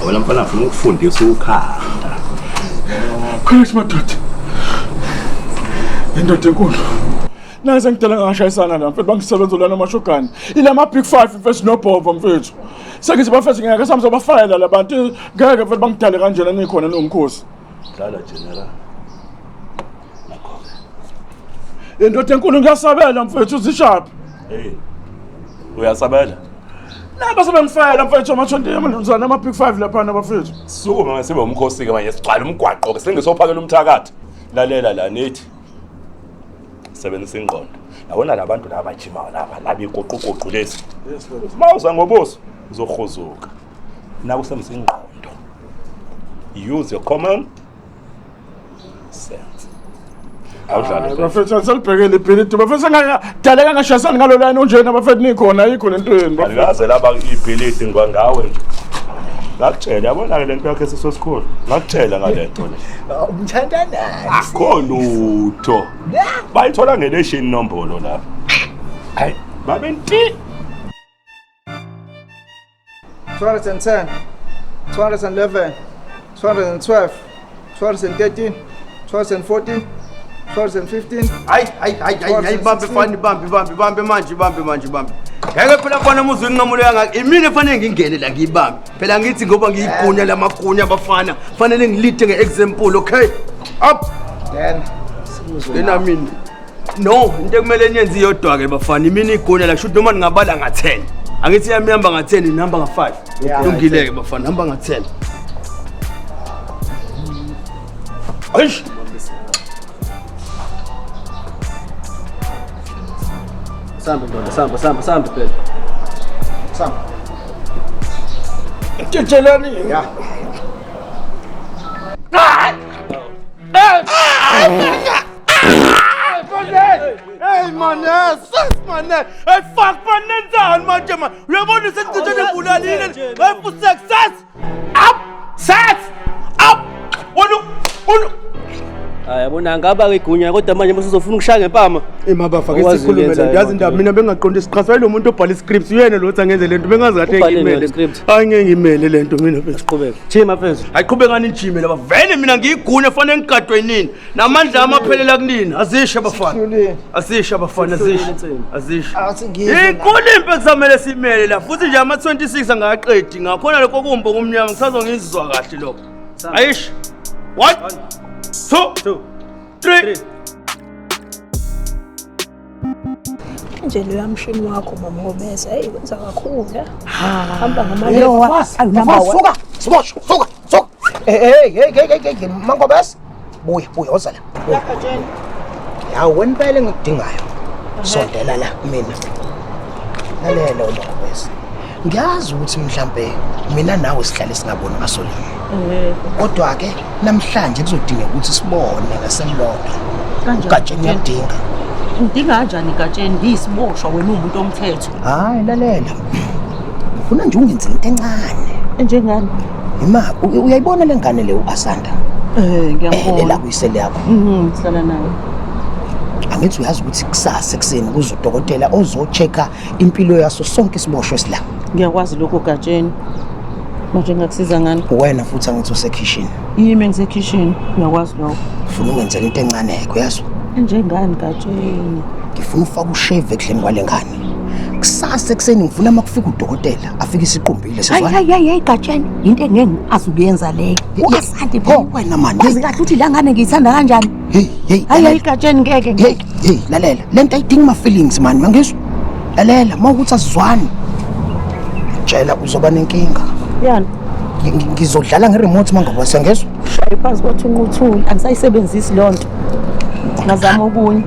Wala mfana afuna ukufundisa ukhanda. Correct madoda. Indoda enkulu. Naze ngidala ngashayisana la mfethu bangisebenzela namashogani. Ilama big 5 mfethu nobhova mfethu. Sengithi bafethu ngeke samzobafayela labantu ngeke mfethu bangidale kanjena nikhona nomkhosi. Dlala general. Nakho. Indoda enkulu ngiyasabela mfethu uzishaphi. Hey. Uyasabela? Naba sebengifayela mfethu ama-20 amalunzana ama big 5 lapha nabafethu. Sukuma ngesibe umkhosi ke manje sigcwala umgwaqo ke sengisophakela umthakathi. Lalela la nithi. Sebenzisa ingqondo. Yabona labantu laba abajimayo lapha laba iqoqoqoqo lezi. Yes mfethu. Mawuza ngobuso uzokhozuka. Na kusebenzisa ingqondo. Use your common sense. Awudlala. Bafethu selibhekele ibhilidi bafethu ngiyadaleka ngashayisana ngalo line onjena bafethu nikhona ayikho lentweni bafethu. Ngaze laba ibhilidi ngwangawe nje. Ngakutshela yabona ke lento yakhe sesikhulu. Ngakutshela ngalento le. Umthandana. Akho lutho. Bayithola ngelation nombolo lapha. Hayi, babe nti. 210, 211, 212, 213, 214, 215. Hayi bambe fani bambe manje. Ngeke phela fana umuzwe nginqamulo yangaki. Imini efanele ngingene la ngiyibambe. Phela ngithi ngoba ngiyigunya lamagunya abafana. Fanele ngilide ngeexample, okay? Up. Then Lena mini. No, into ekumele niyenze iyodwa ke bafana. Imini igunya la shoot noma ngingabala nga10. Angithi yamihamba nga10 inamba nga5. Lungileke bafana, hamba nga10. Aish. samba ndoda, samba phela. Samba. Tshelani. Yeah. Hey man, sis man. Hey fuck man, nenzani manje man. Uyabona sengicithe nebulalile. Hey for success. Up. Set. Up. Ulu. Yabona ngaba ke igunya kodwa manje musizofuna ukushaya ngempama. Emabafa ke sikhulume la. Yazi indaba mina bengaqonda isiqhaza lo muntu obhala iscript uyena lo uthangenze lento bengazi kahle ngimele. Hayi ngeke ngimele lento mina mfethu. Siqhubeke. Chima mfethu. Ayiqhubekani njime laba. Vele mina ngiyigunya fanele ngigadwe yini. Namandla amaphelela kunini. Azisha abafana. Azisha abafana azisha. Athi ngizwe. Ikulimpe kusamele simele la. Futhi nje ama 26 angaqedi. Ngakhona lokho kumbo kumnyama ngisazongizizwa kahle lokho. Ayish. 1 2 3. Nje lo yamshini wakho mama ngobese hey wenza kakhulu hamba ngamali Suka. Hey, Mangobese. Buya woza la. Ya wena phela ngikudingayo. Sondela la mina. Lalela Mangobese. Ngiyazi ukuthi mhlambe mina nawe sihlale singaboni ngasolini. Kodwa ke namhlanje kuzodingeka ukuthi sibone ngaselilodwa. Gatsheni uyadinga. ngidinga kanjani Gatsheni ngiyisiboshwa wena umuntu omthetho Hayi lalela. Ufuna nje ungenze into encane. njengani Ima uyayibona lengane le uAsanda? Ngiyabona Lela kuyisele yakho. Sihlala nawe Angithi uyazi ukuthi kusasa ekseni kuze udokotela ozochecka impilo yaso sonke isiboshwe sila. ngiyakwazi lokho Gatsheni manje ngakusiza ngani Wena futhi angithi usekitchen. yimi ngisekitchen ngiyakwazi lokho Ufuna ungenze into encane yazi. njengani Gatsheni Ngifuna ufake ushave ekleni kwalengane. Kusasa ekseni ngifuna makufika udokotela afike isiqumbile sizwa. Hayi Gatsheni into engeke azukuyenza leyo uAsanda Pho wena manje yazi kahle ukuthi la ngane ngiyithanda kanjani hayi Gatsheni ngeke Hey lalela lento ayidingi ma feelings man mangizwa. Lalela mawukuthi asizwani. Tshela uzoba nenkinga. yani Ngizodlala ngeremote mangabe sengezwe. shayi phansi kwathi unquthuli angisayisebenzisi lonto ngazama okunye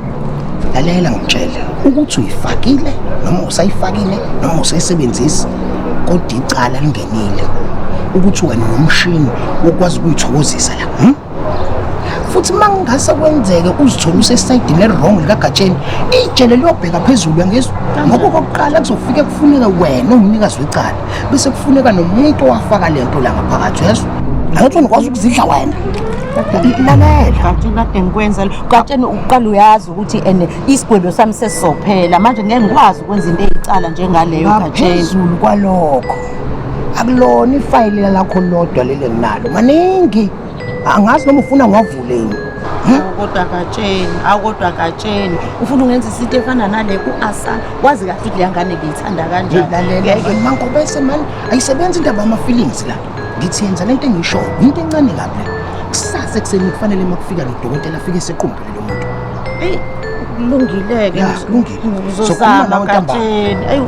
Lalela ngitshela ukuthi uyifakile noma usayifakile noma usayisebenzisa kodwa icala lingenile ukuthi wena nomshini ukwazi ukuyithokozisa la futhi mangase kwenzeke uzithola usesayidini elirong likaGatsheni ijele liyobheka phezulu ngezwe ngoba kokuqala kuzofika kufuneka wena umnikazi wecala bese kufuneka nomuntu owafaka lento la ngaphakathi yezwe ngathi ukwazi ukuzidla wena lalela Gatsheni kade ngikwenza Gatsheni uqala uyazi ukuthi isigwebo sami sesizophela manje ngeke ngikwazi ukwenza into ezicala njengaleyo Gatsheni phezulu kwalokho akulona ifayili lakho lodwa lele nalo maningi angazi noma ufuna ngavuleni kodwa Gatsheni ufuna ungenza izinto efana nale ku-Asa wazi kahle ukuthi le ngane ngiyithanda kanjani lalela mankobese man ayisebenzi indaba yama-feelings la ngithi yenza lento engisho into encane kabi kusasa ekuseni kufanele makufika lo dokotela afike esequmbele lo muntu kulungile-ke ngizozama Gatsheni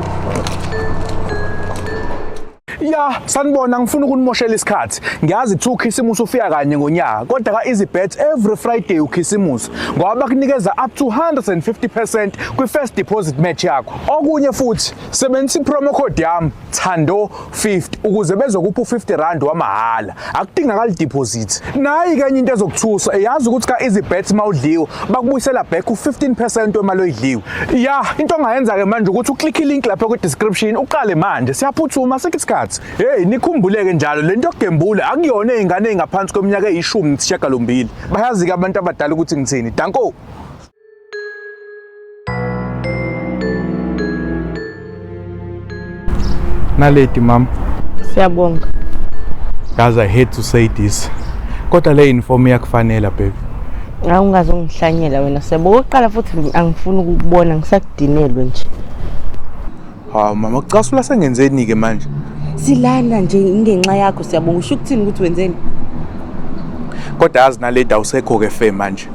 Ya, sanibona ngifuna ukunimoshela isikhathi. Ngiyazi ukuthi ukhisimusi ufika kanye ngonyaka, kodwa ka-EasyBet every Friday ukhisimusi ngoba bakunikeza up to 150% kwi-first deposit match yakho. Okunye futhi sebenzisa promo code yami Thando50 ukuze bezokupha u50 wamahala. Akudingakali deposit. Nayi kanye into ezokuthusa, yazi ukuthi ka-EasyBet mawudliwe bakubuyisela back u15% wemali oyidliwe. Ya, into ongayenza ke manje ukuthi uklik ilink lapha ku-description uqale manje. Siyaphuthuma sekisikhathi. Hey nikhumbuleke njalo lento yokugembula akuyona izingane ezingaphansi kweminyaka e10 bayazi ke abantu abadala ukuthi ngithini danko Naledi mama Siyabonga Guys I hate to say this kodwa le inform yakufanele baby Awungazongihlanyela wena sebokuqala futhi angifuni ukubona ngisakudinelwe nje mama ucasula sengenzeni ke manje Silana nje ingenxa yakho siyabonga usho ukuthini ukuthi wenzeni kodwa yazi naledi awusekho ke fe manje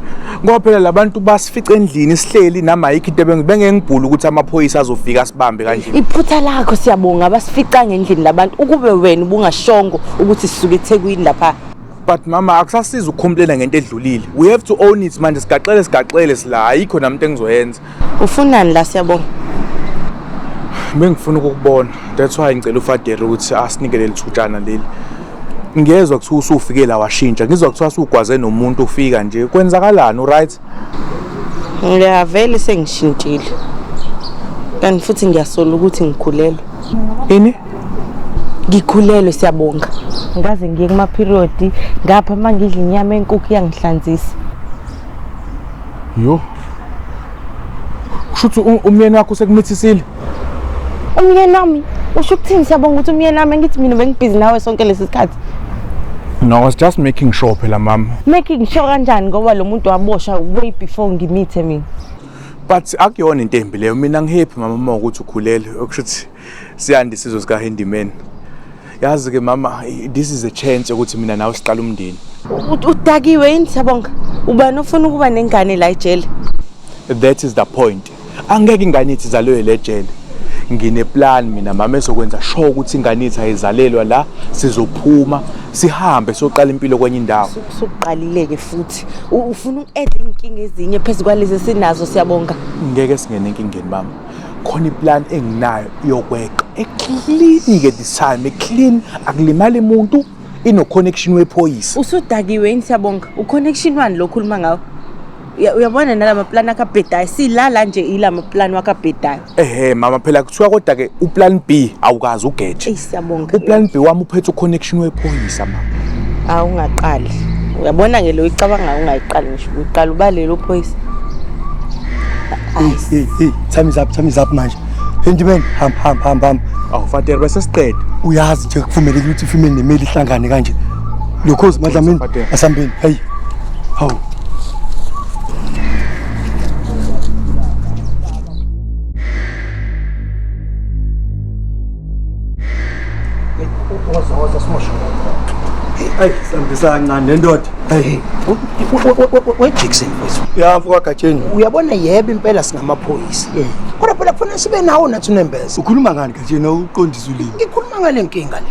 ngoba phela labantu basifica endlini sihleli nama yikho into bengengibhula ukuthi amaphoyisa azofika sibambe kanje iphutha lakho siyabonga basifica ngendlini labantu ukube wena ubungashongo ukuthi sisuke eThekwini lapha but mama akusasiza ukukhomplela ngento edlulile we have to own it manje sigaxele sila ayikho namuntu engizoyenza ufunani la siyabonga Bengifuna ukukubona that's why ngicela uFadere ukuthi asinikele lithutshana leli ngiyezwa ukuthi usufike la washintsha ngizwa ukuthi usugwaze nomuntu ufika nje kwenzakalani right ngiyavele sengishintshile kanti futhi ngiyasola ukuthi ngikhulelwe ini ngikhulelwe siyabonga ngaze ngiye kuma period ngapha mangidla inyama enkukhu yangihlanzisa yo kushuthi umyeni wakho sekumithisile umyeni nami usho ukuthini siyabonga ukuthi umyeni nami ngithi mina bengibhizi nawe sonke lesikhathi No, I was just making sure phela mama. Making sure kanjani ngoba lo muntu waboshwa way before ngimithe mina. But akuyona into embi leyo mina ngihappy mama ukuthi ukhulele okushuthi siyandi sizwe sika handyman. Yazi ke mama this is a chance ukuthi mina nawe siqala umndeni. Udakiwe yini siyabonga? Ubani ofuna ukuba nengane la ejele? That is the point. Angeke ingane ithi izalwe le jele. Ngine plan mina mama ezokwenza sure ukuthi ingane ithi ayizalelwa la sizophuma sihambe soqala impilo kwenye indawo. Sokuqalileke futhi ufuna uku-add inkinga ezinye phezulu kwalezi sinazo siyabonga. Ngeke singene enkingeni mama. Khona iplan enginayo yokweka eclean ke this time eclean akulimali umuntu ino connection wephoyisa. Usudakiwe yini siyabonga? U-connection wani lo khuluma ngawo? Uyabona nalama plan akabhedayo silala nje ilama plan wakabhedayo. Mama phela kuthiwa kodwa ke uplan B awukazi ugeje. Siyabonga. Uplan B wami uphethe connection wephoyisa mama. Awungaqali. Uyabona ke lo icabanga ungayiqali ngisho uqala ubalele uphoyisa. Time is up manje. Handyman ham. Awufatele bese siqede. Uyazi nje kuvumeleke ukuthi ifemeli nemeli ihlangane kanje. Lokhozi madlamini asambeni. Hey. Hawu. Hey, sambisa kancane nendoda. Hey. Jackson mfethu. Uyamfuka Gatsheni. Uyabona yebo impela singamaphoyisa. Kodwa phela kufanele sibe nawo nathi unembeza. Ukhuluma ngani Gatsheni uqondisa ulimi? Ngikhuluma ngale nkinga le.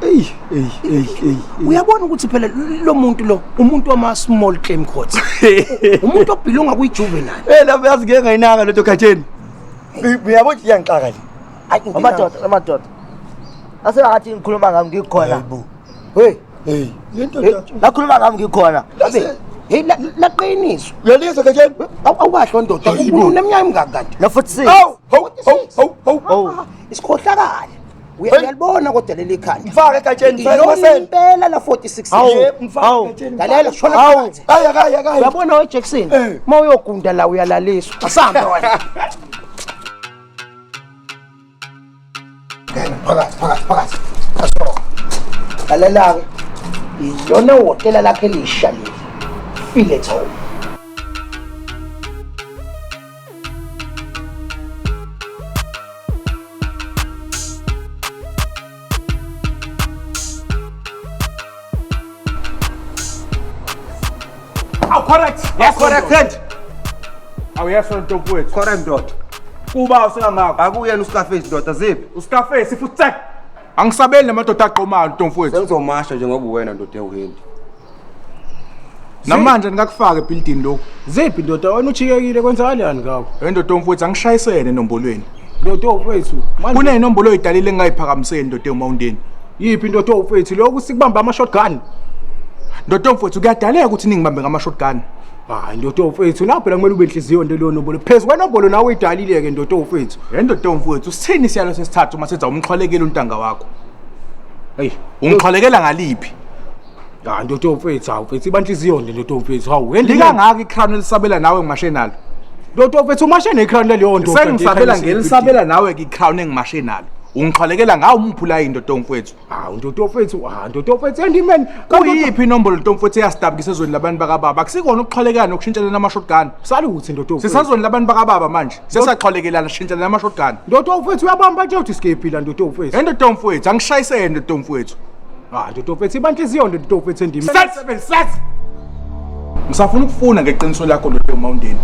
Hey. Uyabona ukuthi phela lo muntu lo umuntu wama small claim court. Umuntu obhilonga kuyijuvenile. Lapho yazi ngeke ngayinaka lento Gatsheni. Uyabona ukuthi iyangiqaka le. Amadoda. Asengathi ngikhuluma ngami ngikhona. Hey, lento nje. Lakhuluma ngami ngikhona. Hey la qiniswa. Uyalizwa Gatsheni? Awukasho ndoda uneminyaka emingaki kanti? Na 46. Hawu. Isikhohlakala. Uyalibona kodwa leli khanda. Mfake Gatsheni, Impela la 46. mfake Gatsheni. Lalela shona phansi. Kaya. Uyabona we Jackson? Uma uyogunda la uyalaliswa. Asambe wena. Phakathi. Aso. Lalela ke. Iyona hotela lakhe lisha leli. Iletho. Correct. Yes, correct. Awuyesho ntombi wethu. Correct ndoda. Kuba usengangaka. Akuyena uScarface ndoda ziphi? Uscarface futhi angisabeli namadoda aqomayo ntombi wethu. Sengizomasha njengoba uwena ndoda ewuhindi. Namanje ngakufaka ebuilding lokho. Ziphi ndoda wena uchikekile kwenzakalani ngawo? Ndoda mfowethu angishayisene enombolweni. Ndoda owethu. Kunenombolo oyidalile engayiphakamiseni ndoda eMountain. Yiphi ndoda owethu lokhu sikubamba ama shotgun? Ndoda mfowethu kuyadaleka ukuthi ningibambe ngama shotgun. Hayi ndoda owethu nawo phela kumele ube inhliziyo nto nombolo. Phezulu kwenombolo nawe uyidalile ke ndoda owethu. Ndoda mfowethu sithini siyalo sesithathu uma senza umxhwalekela untanga wakho? Hey, ungixhwalekela ngaliphi? Hayi ndoda owethu awufethi ibanhliziyo ndoda owethu. Hawu Likangaka iCrown elisabela nawe ngimashe nalo. Ndoda owethu umashe neCrown leyo nto. Sengisabela ngelisabela nawe ke iCrown engimashe nalo. Ungixhwalekela ngawo umphula yini ndoda mfowethu? Hawu ndoda owethu endimeni kuyiphi inombolo ndoda mfowethu eyastabukisa ezweni labantu bakababa? Akusikona ukuxhwalekana nokushintshelana ama-shotgun. Saluthi ndoda owethu. Sisazweni labantu bakababa manje. Sesaxhwalekelana sishintshelana ama-shotgun. Ndoda owethu uyabamba nje uthi sikephila ndoda owethu. Ndoda mfowethu angishayisene ndoda mfowethu. Ndoda owethu ibanhliziyo ndoda owethu endimeni. Ngisafuna ukufuna ngeqiniso lakho ndoda eMountain.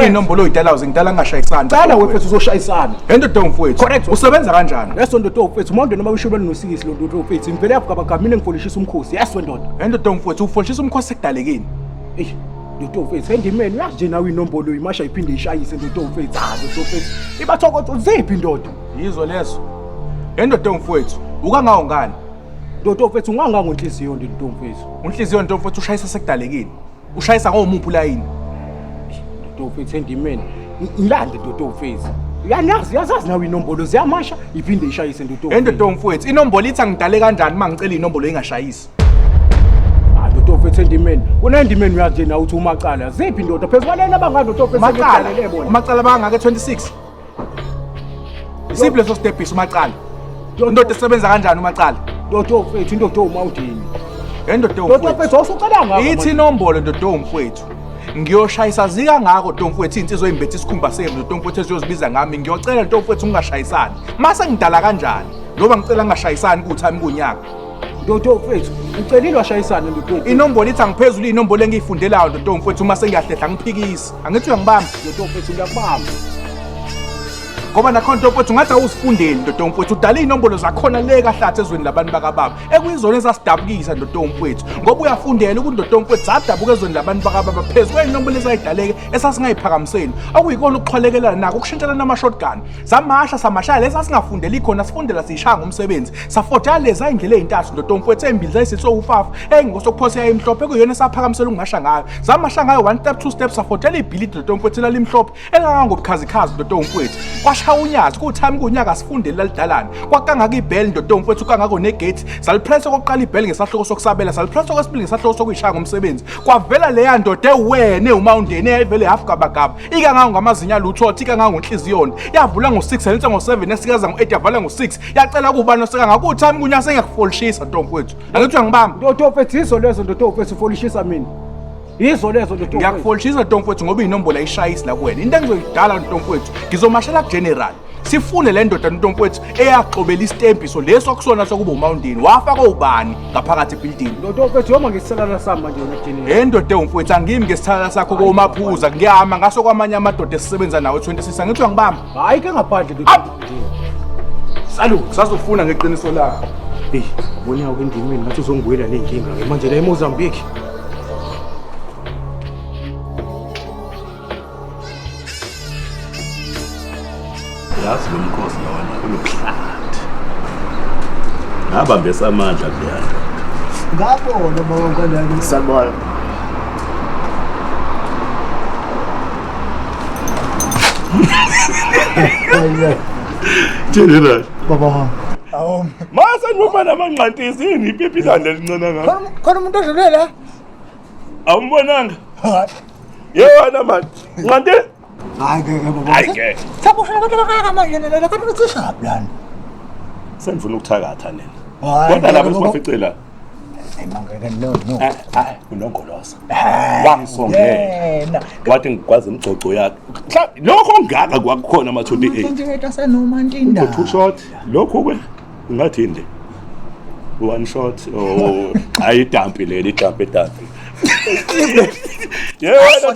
Inombolo oyidalayo ngidala ngashayisana. Cala wethu uzoshayisana. Ndoda mfowethu. Usebenza kanjani? Yeso ndoda owethu umonde noma ushobeni nosikisi lo ndoda owethu. Ngivele yapha mina ngifolishisa umkhosi. Yeso ndoda. Ndoda mfowethu ufolishisa umkhosi ekudalekeni. Ndoda owethu endimeni uyazi nje nawe inombolo imasha iphinde ishayise ndoda owethu. Ndoda owethu. Ibathokotho ziphi ndoda? Yizo lezo. Ndoda mfowethu ukangawo ngani? Ndoda owethu unganga ngenhliziyo ndoda owethu. Unhliziyo ndoda mfowethu ushayisa sekudalekeni. Ushayisa ngomuphi ulayini? Ndoda owethu endimeni. Ngilande ndoda owethu. Yazazi nawe inombolo ziyamasha iphinde ishayise ndoda owethu. Ndoda mfowethu inombolo ithi angidale kanjani mangicela inombolo engashayisi? Ndoda owethu endimeni. Unendimeni uyazi nawe uthi umacala. Ziphi ndoda phezulu kwalena abangandoda owethu sekudalele bona. Umacala bangaka 26. Isiphi leso stepis umacala? Ndoda esebenza kanjani umacala? Ndoda owethu indoda oMountain. Ndoda owethu usucela ngakho. Ithi inombolo ndoda mfowethu. Ngiyoshayisa zika ngako ntombi mfowethu insizwe imbethe isikhumba semi ntombi mfowethu eziyozibiza ngami ngiyocela ntombi mfowethu ungashayisani mase ngidala kanjani ngoba ngicela ngashayisani kuthami kunyaka ndodo mfowethu ucelile washayisana ndodo inombolo ithi angiphezulu inombolo engiyifundelayo ndodo mfowethu mase ngiyahlela ngiphikisa angithi uyangibamba ndodo mfowethu ngiyakubamba ngoba nakhona ntombi mfowethu ngathi awuzifundeli ndodo mfowethu udala inombolo zakhona le kahlathi ezweni labantu bakababa ekuyizona ezasidabukisa ndodo mfowethu ngoba uyafundela ukuthi ndodo mfowethu zadabuka ezweni labantu bakababa phezulu kweyinombolo ezayidaleke esasingayiphakamiseni okuyikona ukuxhwalekelana nako ukushintshelana ama-shotgun zamasha samashaya lesi asingafundeli ikhona sifundela siyishaya ngomsebenzi safotha lezi ayindlela ey'ntathu ndodo mfowethu ey'mbili zayisithi ufafa engingosokuphosa yayimhlophe ekuyiyona esaphakamisela ukungasha ngayo zamasha ngayo 1 step 2 step safotela ibhilidi ndodo mfowethu elalimhlophe elangangobukhazikhazi ndodo mfowethu kwashaya unyazi kuthami kunyaka sifundeli lalidalana kwakangaka ibheli ndodo mfowethu kangako negate salipressa kokuqala ibheli ngesahloko sokusabela salipressa kwesibili ngesahloko sokuyishaya ngomsebenzi kwavela leya ndoda ewene uMountain eyayivele hafugabagaba ikangango ngamazinya lutho ikangango nhliziyona yavula ngo6 yalenza ngo7 esikaza ngo8 yavala ngo6 yacela kubani osekangakuthami kunyaka sengiyakufolishisa ndodo mfowethu angithi uyangibamba ndodo mfowethu izo lezo ndodo mfowethu ufolishisa mina yizo lezo ndodo ngiyakufolishisa ndodo mfowethu ngoba inombolo ayishayisi la kuwena into engizoyidala ndodo mfowethu ngizomashela kugeneral sifune le ndoda nto mfowethu eyaxobela istempiso leso kusona sokuba uMountain wafaka ubani ngaphakathi ebuilding ndodo mfowethu yoma ngesisalala sami manje wena Jenny ndoda mfowethu angimi ngesisalala sakho komaphuza ngiyama ngaso kwamanye amadoda esisebenza nawe 26 angithi uyangibamba hayi ke ngaphandle ndodo salu sasofuna ngeqiniso lakho hey ubona yako endimeni ngathi uzongibuyela nenkinga ke manje la eMozambique yazi lo mkhosi lona unobuhlathi ngabambe samandla kuyana ngabona baba kanjani sabona General. Baba. Awu. Mase noma namanqantisi yini ipipi landa lincane ngayo. Khona umuntu odlule la. Awumbonanga? Yena man. Nqante? Hayi ke baba. Hayi ke. Sabushela abantu bakaka manje la kanti ucishapi lana. Sengifuna ukuthakatha nina. Kodwa lapha sibaficela. No. Unongolosa. Wangisongela. Wathi ngikwazi imigcoco yakhe. Lokho ongaka kwakukhona ama-28. Nje sanomantinda. Two shot. Lokho ke ungathinde. One shot oh ayidampi leli idampi. Yebo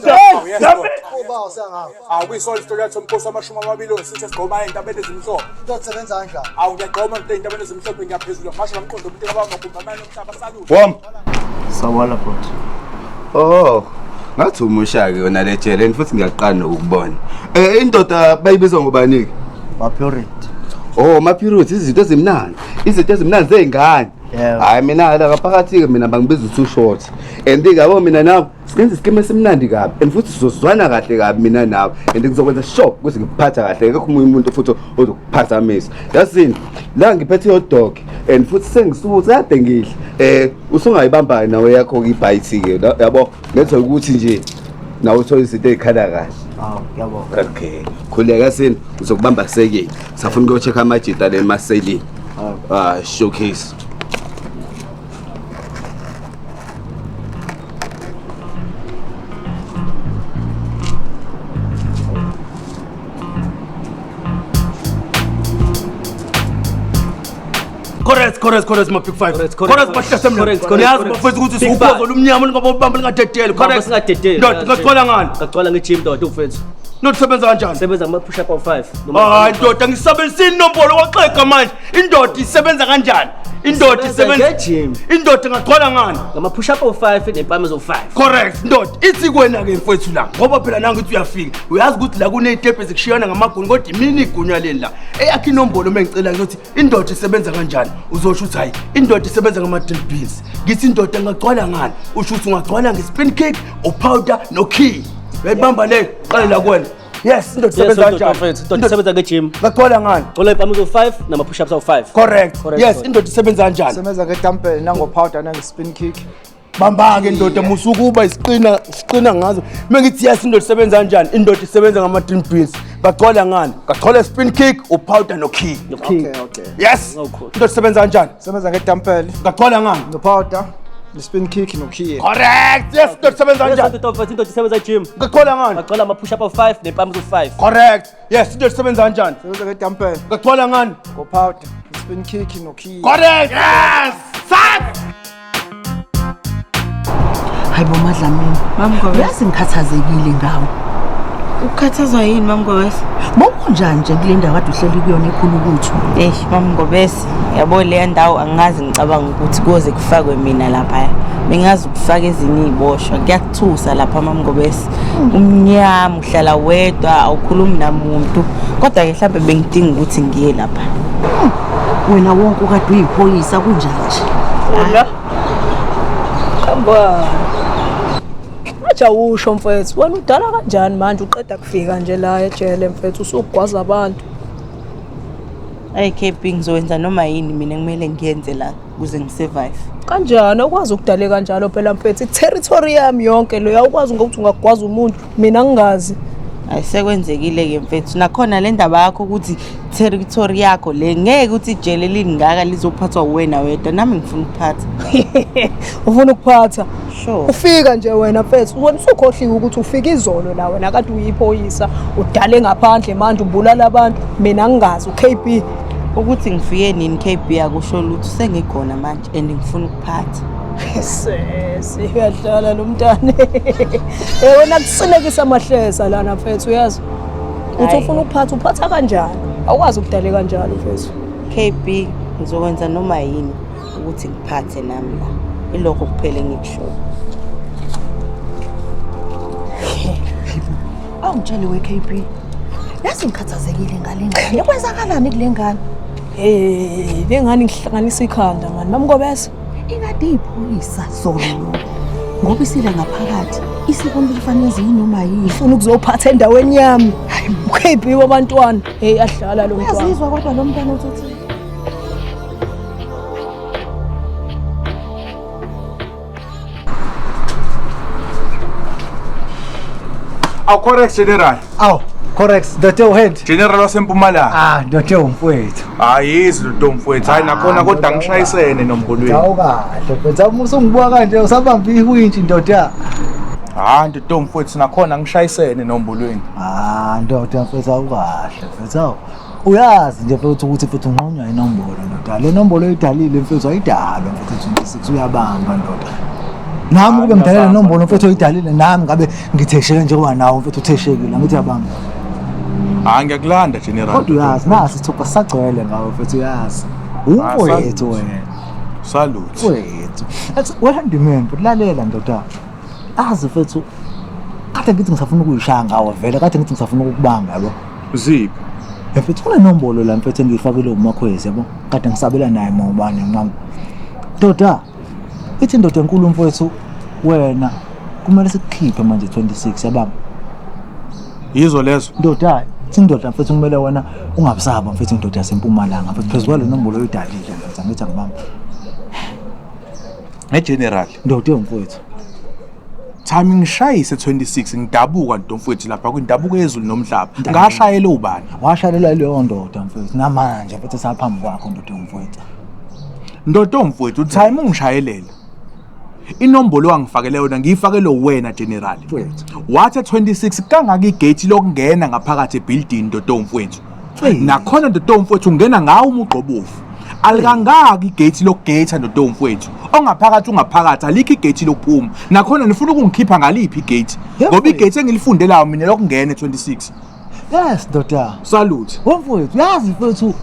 dampi. Kuba usangawo. Awuyisona isitori yathi umkhosi amashumi amabili ongisithi sigoma entabeni ezimhlophe. Uzosebenza kanjani? Awu ngiyagqoma entabeni ezimhlophe ngiyaphezulu. Ngasho ngamqondo umuntu abamagumbamani omhlaba salute. Bom. Sawala bot. Oh, ngathi umushake yona le jele futhi ngiyaqala nokubona. Indoda bayibizwa ngobani ke? Mapurity. Oh, mapurity izinto ezimnandi. Izinto ezimnandi zeingane. Hayi mina la ngaphakathi ke mina bangibiza u2 short. And yabo mina nawe senze isikeme esimnandi kabi. And futhi sizozwana kahle kabi mina nawe. And ngizokwenza shop ukuthi ngiphatha kahle. Akekho umuntu futhi ozokuphazamisa. Yasini la ngiphethe hot dog and futhi sengisuthi kade ngihle. Usungayibamba nawe yakho ibhayisi ke yabo. Ngetho ukuthi nje nawe uthola izinto ezikhala kahle. Yabo. Okay. Khuleka sini uzokubamba kuseke. Safuna ukuyocheck amajita le maseli. Showcase. Correct my pick 5. Correct bahlahla mina. Niyazi bafethu ukuthi sikuphozo lumnyama ngabobamba lingadedele. Correct. Ndoda ngacwala ngani? Ngacwala nge-gym ndoda ufethu. Nokusebenza kanjani? Sebenza ama-push up awu-5. Hayi ndoda ngisebenzisa inombolo waxega manje. Indoda isebenza kanjani? Indoda isebenza nge-gym. Indoda ngacwala ngani? Ngama-push up awu-5 nempama eziwu-5. Correct ndoda. Ithi kwena ke mfethu la. Ngoba phela nangu uthi uyafika. Uyazi ukuthi la kunezitepe ezikushiyana ngamaguni kodwa imini igunya leni la. Eyakhe inombolo mengicela ukuthi indoda isebenza kanjani? Uzosho ukuthi hayi indoda isebenza ngama-drill beans. Ngithi indoda ngacwala ngani? Usho ukuthi ungacwala nge-spin kick, powder no key. Uyayibamba le qale la kwena. Yes, indoda isebenza kanjani? Indoda isebenza nge-gym. Ngacwala ngani? Cwala impama eziwu-5 nama-push ups awu-5. Correct. Yes, indoda isebenza kanjani? Sebenza ngedampel nango-powder nange-spin kick. Bamba ke indoda musukuba isiqina ngazo. Mengithi yes indoda isebenza kanjani? Indoda isebenza ngama-drill beans. Ngacwala ngani? Ngacwala spin kick, powder no key. Okay. Yes. Indoda isebenza kanjani? Sebenza ngedampel, Ngacwala ngani? no-powder, no-spin kick, no-key. Correct. Yes, indoda isebenza kanjani? Indoda isebenza e-gym. Ngacwala ngani? Ngacwala ama-push up awu-5 nempama eziwu-5. Correct. Yes, indoda isebenza kanjani? Sebenza ngedampel, Ngacwala ngani? no-powder, no-spin kick, no-key. Correct. Yes. Sack. Hayi bo Madlamini. Mamgobese. Yazi ngikhathazekile ngawo. Ukukhathazwa yini Mamgobese? Mawunjani nje kule ndawo kade uhleli kuyona ekhulukuthu? Mamgobese, yabo le ndawo angazi ngicabanga ukuthi koze kufakwe mina lapha. Bengazi ukufaka ezinye iziboshwa. Kuyakuthusa lapha Mamgobese. Umnyama uhlala wedwa awukhulumi namuntu. Kodwa ke mhlawumbe bengidinga ukuthi ngiye lapha. Wena wonke ukade uyiphoyisa kunjani nje? Hola. Khamba. Acha usho mfethu, wena udala kanjani manje uqeda kufika nje la ejele mfethu usugwaza abantu. Hey KP ngizowenza noma yini mina kumele ngiyenze la ukuze ngisurvive. Kanjani ukwazi ukudale kanjalo phela mfethu i-territory yami yonke lo uyakwazi ngokuthi ungagwaza umuntu mina ngingazi. Ayisekwenzekile ke mfethu nakhona le ndaba yakho ukuthi territory yakho le ngeke ukuthi ijele lingaka lizophathwa wena wedwa nami ngifuna ukuphatha. Ufuna ukuphatha? Sure. Ufika nje wena mfethu wena usukhohliwe ukuthi ufika izolo la wena kade uyiphoyisa udale ngaphandle manje ubulala abantu mina ngingazi uKP ukuthi ngifike nini KP akusho lutho sengikhona manje and ngifuna ukuphatha. Siyadlala lo mntane. Wena kusinekisa amahleza lana mfethu uyazi. Uthi ufuna ukuphatha uphatha kanjani? Awukwazi ukudale kanjalo mfethu. KP ngizokwenza noma yini ukuthi ngiphathe nami la. Ilokho kuphela ngikusho. Awungitshele weKP. Yazi ngikhathazekile ngale ngane. Yakwenzakalani kule ngane? Le ngane ngihlanganisa ikhanda mani. Mamgobese. Ingade iphoyisa zolo. ngoba isile ngaphakathi isibona kufanele zinoma yini Ufuna ukuzophatha endaweni yami. Hayi, ukhephiwe abantwana. Hey, ahlala lo mntwana. uyazizwa kodwa lo mntwana uthi Aw correct general. Aw, correct. Dr. Head. General waseMpumalanga. Dr. umfowethu. Hayizi lo mfowethu. Hayi nakhona kodwa ngishayisene nombolweni. Kahle, mfethu usungibuka kanje usabamba ihwintshi ndoda. Ndoda mfowethu nakhona ngishayisene nombolweni. Ndoda mfethu awukahle mfethu. Uyazi nje mfethu ukuthi mfethu unqonywa inombolo ndoda. Le nombolo oyidalile mfethu ayidalwa mfethu 26 uyabamba ndoda. Nami kube mdalela nombolo mfethu oyidalile nami ngabe ngithesheke njengoba nawe mfethu utheshekile ngithi yabamba. Ngiyakulanda general. Kodwa uyazi nasi sithupha sagcwele ngawe mfethu uyazi. Umfowethu wena. Salute. Wethu. Wena ndimembe lalela ndoda. Azi mfethu. Kade ngithi ngisafuna ukuyishaya ngawe vele kade ngithi ngisafuna ukubamba yabo. Ziphi? Mfethu kunenombolo la mfethu engiyifakile uMakhwezi yabo. Kade ngisabela naye mawubani mama. Ndoda. Ithi ndoda enkulu mfowethu wena kumele sikukhiphe manje 26 yababa. Yizo lezo. Ndoda, indoda mfethu kumele wena ungabusaba mfethu indoda yaseMpumalanga mfethu phezulu le nombolo oyidalile mfethu angithi angibamba. General. Ndoda mfowethu. Timing ngishayise 26 ngidabuka nto mfowethu lapha kwindabuko yezulu nomhlaba. Ngashayela ubani? Washayelelwa leyo ndoda mfowethu namanje mfethu saphambi kwakho ndoda mfowethu. Ndoda mfowethu time ungishayelela. Inombolo wangifakele yona ngiyifakele wena general. Wathi 26 kangaka igate lokungena ngaphakathi ebuilding ndoda mfowethu. Nakhona ndoda mfowethu ungena ngawo umugqobovu. Alikangaka igate lokugate ndoda mfowethu. Ungaphakathi alikho igate lokuphuma. Nakhona nifuna ukungikhipha ngaliphi igate? Ngoba igate engilifundelayo mina lokungena 26. Yes ndoda. Salute. Mfowethu yazi mfowethu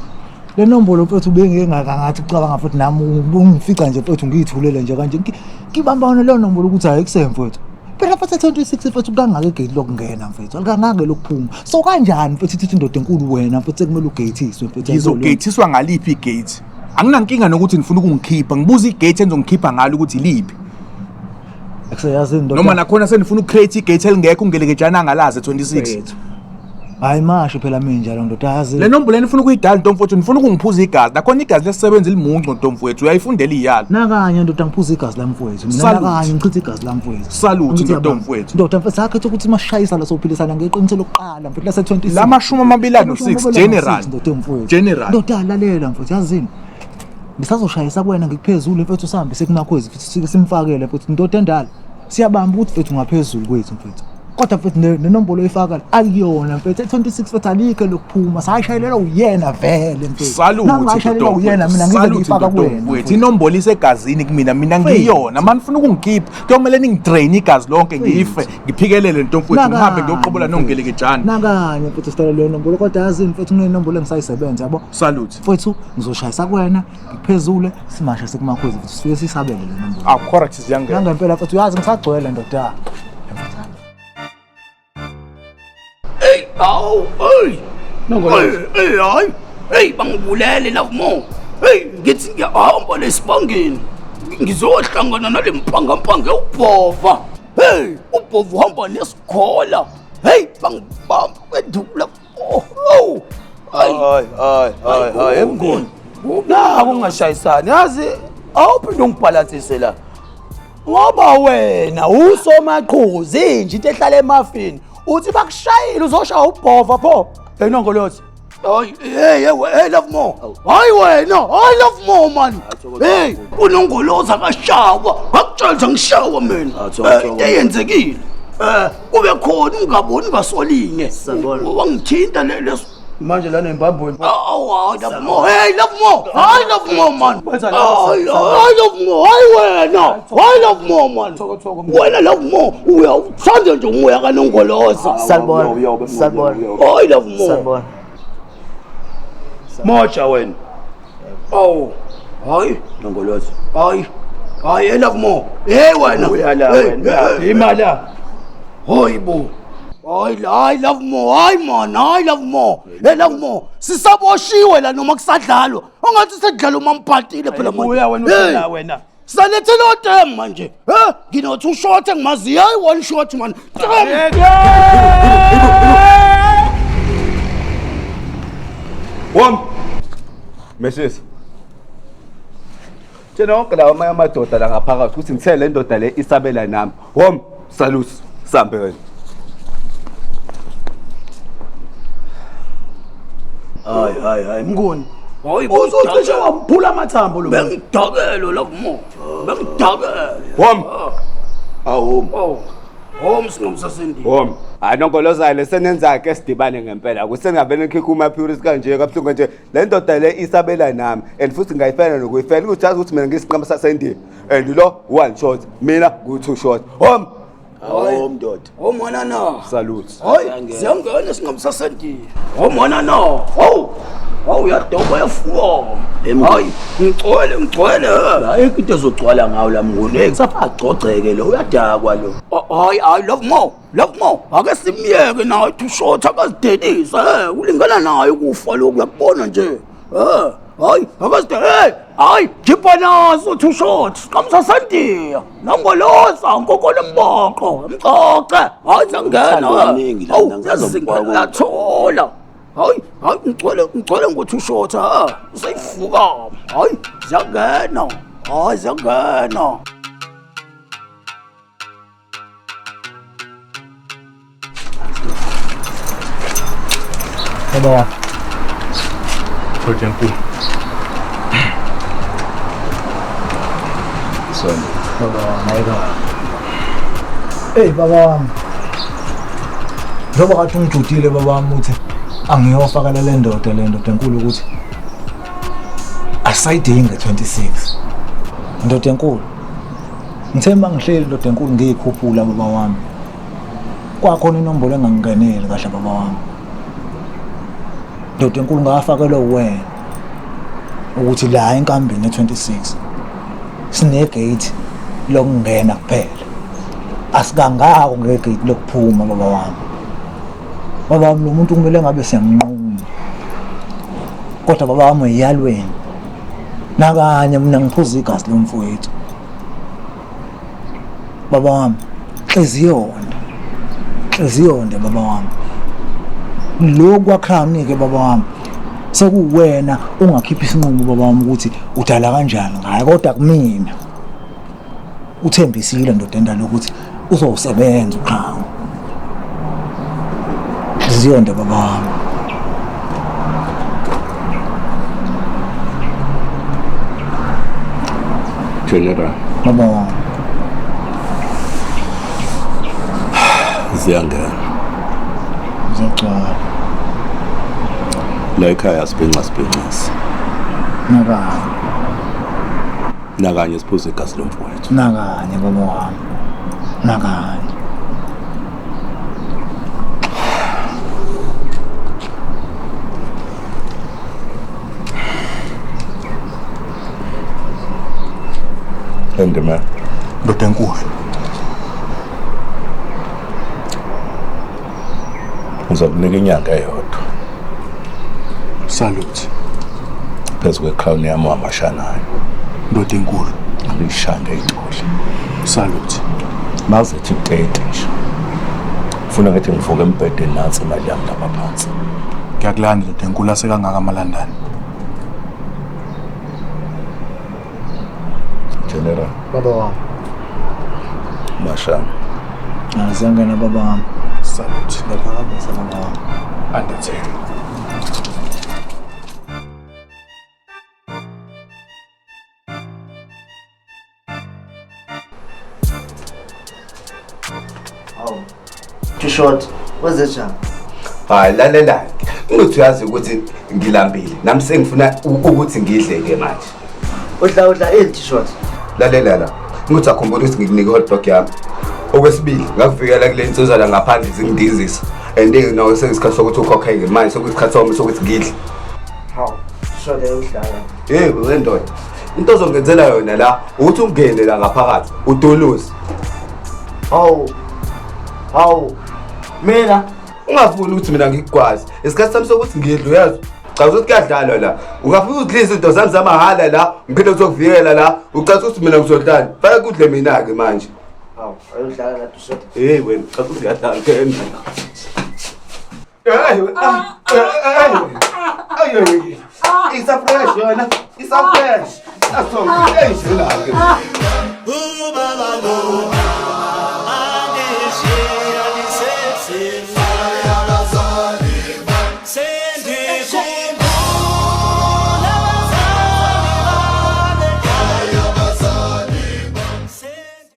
le nombolo mfethu bengengakangathi ucabanga futhi nami ungifica nje mfethu ngiyithulele nje kanje ngibambana le nombolo ukuthi ayikuse mfethu phela futhi 26 mfethu kangaka igate lokungena mfethu alikangaka lokuphuma so kanjani mfethu ithi indoda enkulu wena mfethu kumele ugateiswe mfethu izogateiswa ngaliphi igate anginankinga nokuthi ngifuna ukungikhipha ngibuza igate enizongikhipha ngalo ukuthi iliphi akusayazi indoda noma nakhona senifuna ucreate igate elingekho ungelekejana ngalaze 26 hayi masho phela mina njalo ndoda yazi le nombolo enifuna ukuyidala ntomfowethu nifuna ukungiphuza igazi nakhona igazi lesebenza limuncu ntomfowethu uyayifundela iyalo nakanye ndoda ngiphuza igazi lami mfowethu mina nakanye ngichitha igazi lami mfowethu salute ntomfowethu ndoda mfethu akhethe ukuthi masishayisa la sophilisana ngeqiniso lokuqala mfethu lase 26 la mashumi amabili no6 general ndoda lalela mfethu yazini ngisazoshayisa kuwena ngikuphezulu mfethu sihambe sekuMakhwezi futhi sike simfakele mfethu ndoda endala siyabamba ukuthi mfethu ngaphezulu kwethu mfethu kodwa mfethu nenombolo oyifaka akuyona mfethu 26 mfethu alikho lokuphuma sayishayelelwa uyena vele mfethu salute ngishayelelwa uyena mina ngize ngifaka kuwena mfethu inombolo isegazini kumina ngiyona manje ufuna ukungikhipha kuyomela ningidrain igazi lonke ngife ngiphikelele ntomfowethu ngihambe ngiyoqobola nongelekejana nakanye mfethu sitala le nombolo kodwa yazi mfethu kunenombolo engisayisebenza yabo salute mfethu ngizoshayisa kuwena ngiphezule simashe sekuMakhwezi mfethu sifike sisabele le nombolo correct siyangena ngempela mfethu yazi ngisagcwele ndoda Aw, hey. Hey, bangibulele love more. Hey, ngithi ngiyahamba lesibangeni. Ngizohlangana nale mpanga ubhova. Hey, ubhova uhamba nesikhola. Hey, bangibamba kwedula. Oh. Hayi emngoni. Na kungashayisani yazi awuphinde ungibhalansise la. Ngoba wena usomaqhuzi nje into ehlala emafini. Uthi bakushayile uzoshaya ubhova pho enongolothi Hey love more. Hayi wena, I love more man. Hey, unongoloza kashawa. Akutshela ngishawa mina. Into eyenzekile. Kube khona ungaboni basolinye. Wangithinta leso manje lana eMzimbabwe. Oh, love more. Hey, love more. I love more man. I love more. Hayi wena. I love more man. Wena love more. Uyawuthanda nje umoya kanongoloza. Salbona. I love more. Mocha wena. Oh. Hayi, nongoloza. Hayi, I love more. Hey wena. Uyala wena. Imala. Hoyibo. I love more. Hayi man, I love more. Hey love more. Sisaboshiwe la noma kusadlalwa. Ungathi sedlala uma mphathile phela manje. Uya wena uthela wena. Salethe lo dem manje. Nginothi ushot engimazi hayi one shot man. Wom. Mrs. Tshena onke lawa amanye amadoda la ngaphakathi ukuthi ngithe le ndoda le isabela nami. Wom, salute. Sambe wena. Hayi mngoni. Hayi uzocishe waphula amathambo lo. Bengidakelo la kumo. Bengidakelo. Wom. Home singumsasendi. Wom. Hayi nonkolozayo senenza ke sidibane ngempela. Kusengavele ngikhikha uma purist kanje kabuhlungu nje. Le ndoda le isabela nami and futhi ngayifana nokuyifela ukuthi ukuthi mina ngisiqhama sasendi. And lo one shot, mina ku two shot. Wom. Mdoda. Mona no. Salute. Hayi siyangena singumsasendi. Mona no. Uyadoba yafuwa. Hayi ngicwele. Hayi into ezogcwala ngawo la mngoni. Kusapha agcogceke lo uyadakwa lo. Hayi love more. Ake simiyeke nawe to short akazidelise. Ulingana naye kufa lokhu uyakubona nje. Hayi akazide. Hayi khipha naso to short. Siqamsasandiya. Nangoloza ngokole mbaqo. Mcoce. Hayi sangena. Yazingela. Hayi ngicwele ngothi ushotha usayifuka hayi ziyangena baba Sotenkulu Sona baba mayeka baba wami njengoba kathi ungijudile baba wami uthi angiyofakela le ndoda enkulu ukuthi asayidinga 26 ndoda enkulu ngithe mangihleli ndoda enkulu ngiyikhuphula baba wami kwakhona inombolo engangingeneli kahle baba wami ndoda enkulu ngafakelwa wena ukuthi la enkambini 26 sinegate lokungena kuphela asikangako ngegate lokuphuma baba wami baba wami lo muntu kumele ngabe siyamnquma kodwa baba wami uyalweni nakanye mina ngiphuza igazi lomfowethu baba wami hleziyonde baba wami lo kwakhani ke baba wami sekuwena ungakhipha isinqumo baba wami ukuthi udala kanjani ngaye kodwa kumina uthembisile ndoda lokuthi uzowusebenza uqhawe ziyonde baba wami General baba wami ziyangena zicala la ekhaya sibhencisa nakanye siphuze igazi lomfowethu nakanye baba wami nakanye Endema ndoda enkulu uzokunika inyanga eyodwa salute phezu kwecrown yami wamashanayo ndoda enkulu ngishanga ingxoli salute mazethi ukete nje ufuna ngathi ngivuke embhedeni nansi imali yami lapha phansi ngiyakulanda ndoda enkulu asekangaka amalandana General baba wami mashana azangena baba wami salute ngaphakamisa baba wami undertaker Short, what's this jam? Hayi lalela. Ngokuthi uyazi ukuthi ngilambile. Nami sengifuna ukuthi ngidle ke manje. Udla t-shirt. Lalela la. Ngokuthi akhumbula ukuthi ngikunike hot dog yami. Okwesibili, ngakufikela kule insizwa la ngaphandle zingidizisa. And no sengisikhathi sokuthi ukhokhe ke manje sokuthi somi sokuthi ngidle. How? Short udlala. Wendoda. Into ozongenzela yona la ukuthi ungene la ngaphakathi udoluze. Hawu. Mina ungafuni ukuthi mina ngikwazi. Isikhathi sami sokuthi ngidle uyazi. Cha uzothi kuyadlalwa la. Ungafika udlisa izinto zami zamahhala la, ngiphinde uzokuvikela la. Ucaca ukuthi mina ngizodlala. Faka kudle mina ke manje. Hawu, ayodlala la Shota. Hey wena, cha ukuthi uyadlala ke. Hey, isa fresh yona. Isa fresh. Asonke, hey,